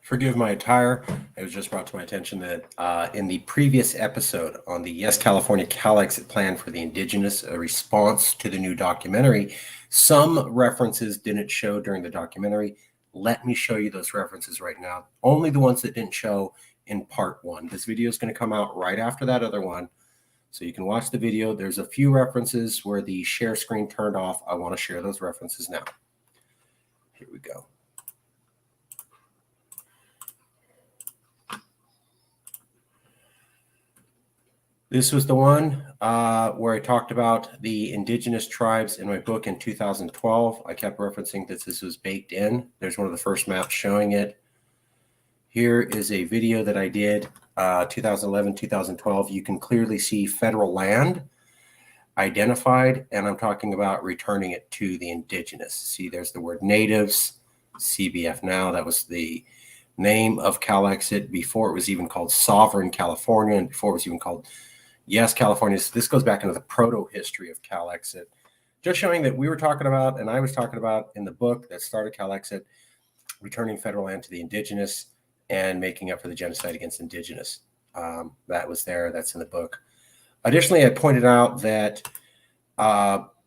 Forgive my attire. It was just brought to my attention that in the previous episode on the Yes California Calexit plan for the indigenous, a response to the new documentary, some references didn't show during the documentary. Let me show you those references right now. Only the ones that didn't show in part one. This video is going to come out right after that other one. So you can watch the video. There's a few references where the share screen turned off. I want to share those references now. Here we go. This was the one where I talked about the indigenous tribes in my book in 2012. I kept referencing that this was baked in. There's one of the first maps showing it. Here is a video that I did 2011, 2012. You can clearly see federal land identified, and I'm talking about returning it to the indigenous. See, there's the word natives, CBF now. That was the name of Calexit before it was even called Sovereign California, and before it was even called Yes California. So this goes back into the proto-history of Calexit, just showing that we were talking about, and I was talking about in the book that started Calexit, returning federal land to the indigenous and making up for the genocide against indigenous. That was there. That's in the book. Additionally, I pointed out that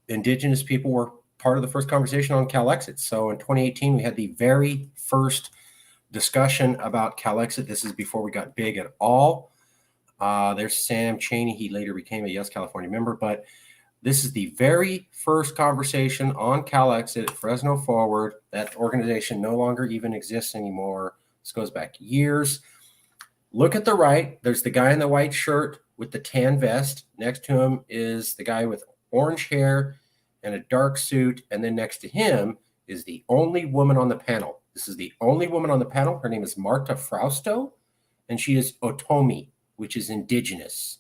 indigenous people were part of the first conversation on Calexit. So in 2018, we had the very first discussion about Calexit. This is before we got big at all. There's Sam Chaney. He later became a Yes California member, but this is the very first conversation on Calexit at Fresno Forward. That organization no longer even exists anymore. This goes back years. Look at the right. There's the guy in the white shirt with the tan vest. Next to him is the guy with orange hair and a dark suit. And then next to him is the only woman on the panel. This is the only woman on the panel. Her name is Marta Frausto, and she is Otomi, which is indigenous.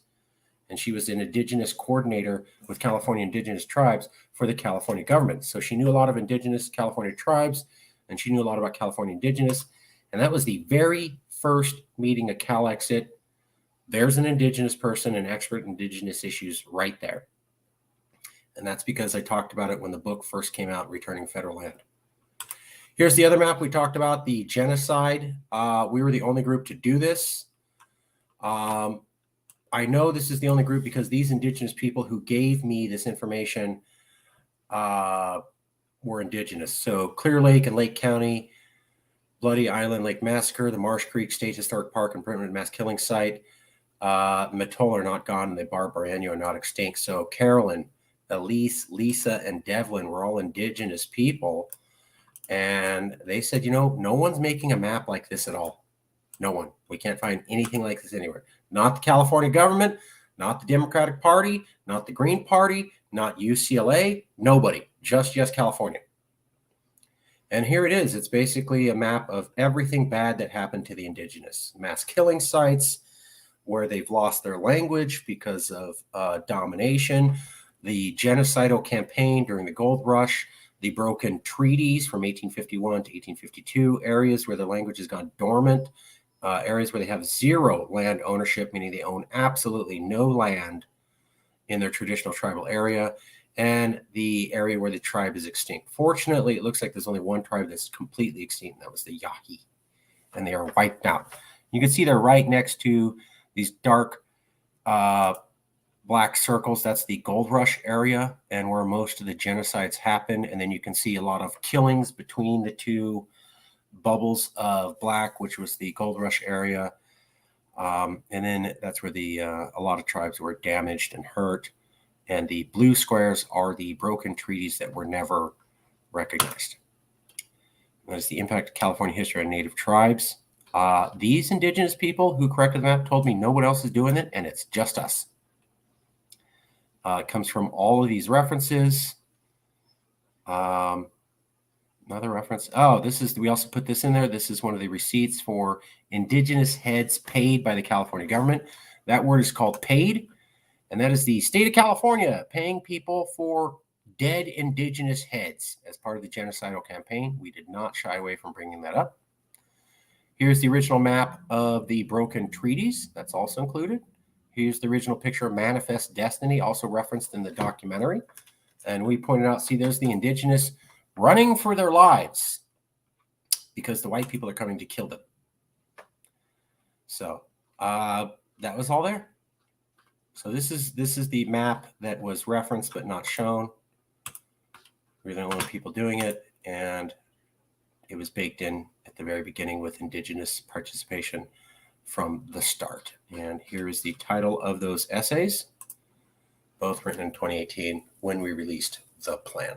And she was an indigenous coordinator with California indigenous tribes for the California government. So she knew a lot of indigenous California tribes, and she knew a lot about California indigenous. And that was the very first meeting of Calexit. There's an indigenous person, an expert in indigenous issues right there. And that's because I talked about it when the book first came out, Returning Federal Land. Here's the other map we talked about, the genocide. We were the only group to do this. I know this is the only group because these indigenous people who gave me this information were indigenous. So Clear Lake and Lake County, Bloody Island Lake Massacre, the Marsh Creek State Historic Park and Permanent Mass Killing Site, Mattole are not gone, and the Barbarano are not extinct. So Carolyn, Elise, Lisa, and Devlin were all indigenous people. And they said, you know, no one's making a map like this at all. No one. We can't find anything like this anywhere. Not the California government, not the Democratic Party, not the Green Party, not UCLA, nobody. Just Yes California. And here it is. It's basically a map of everything bad that happened to the indigenous. Mass killing sites where they've lost their language because of domination, the genocidal campaign during the gold rush, the broken treaties from 1851 to 1852, areas where the language has gone dormant, areas where they have zero land ownership, meaning they own absolutely no land in their traditional tribal area, and the area where the tribe is extinct. Fortunately, it looks like there's only one tribe that's completely extinct, and that was the Yahi, and they are wiped out. You can see they're right next to these dark black circles. That's the gold rush area and where most of the genocides happen. And then you can see a lot of killings between the two bubbles of black, which was the gold rush area. And then that's where a lot of tribes were damaged and hurt. And the blue squares are the broken treaties that were never recognized. That is the impact of California history on Native tribes. These indigenous people who corrected the map told me no one else is doing it, and it's just us. It comes from all of these references. Another reference. Oh, we also put this in there. This is one of the receipts for indigenous heads paid by the California government. That word is called paid. And that is the state of California paying people for dead indigenous heads as part of the genocidal campaign. We did not shy away from bringing that up. Here's the original map of the broken treaties. That's also included. Here's the original picture of Manifest Destiny, also referenced in the documentary. And we pointed out, see, there's the indigenous running for their lives because the white people are coming to kill them. So that was all there. So this is the map that was referenced but not shown. We're the only people doing it, and it was baked in at the very beginning with Indigenous participation from the start. And here is the title of those essays, both written in 2018 when we released the plan.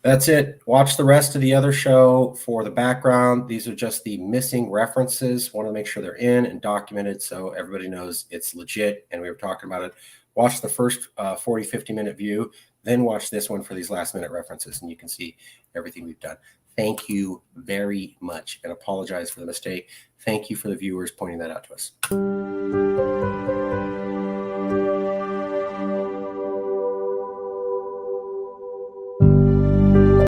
That's it. Watch the rest of the other show for the background. These are just the missing references. Want to make sure they're in and documented so everybody knows it's legit and we were talking about it. Watch the first 40, 50-minute view, then watch this one for these last-minute references, and you can see everything we've done. Thank you very much, and apologize for the mistake. Thank you for the viewers pointing that out to us.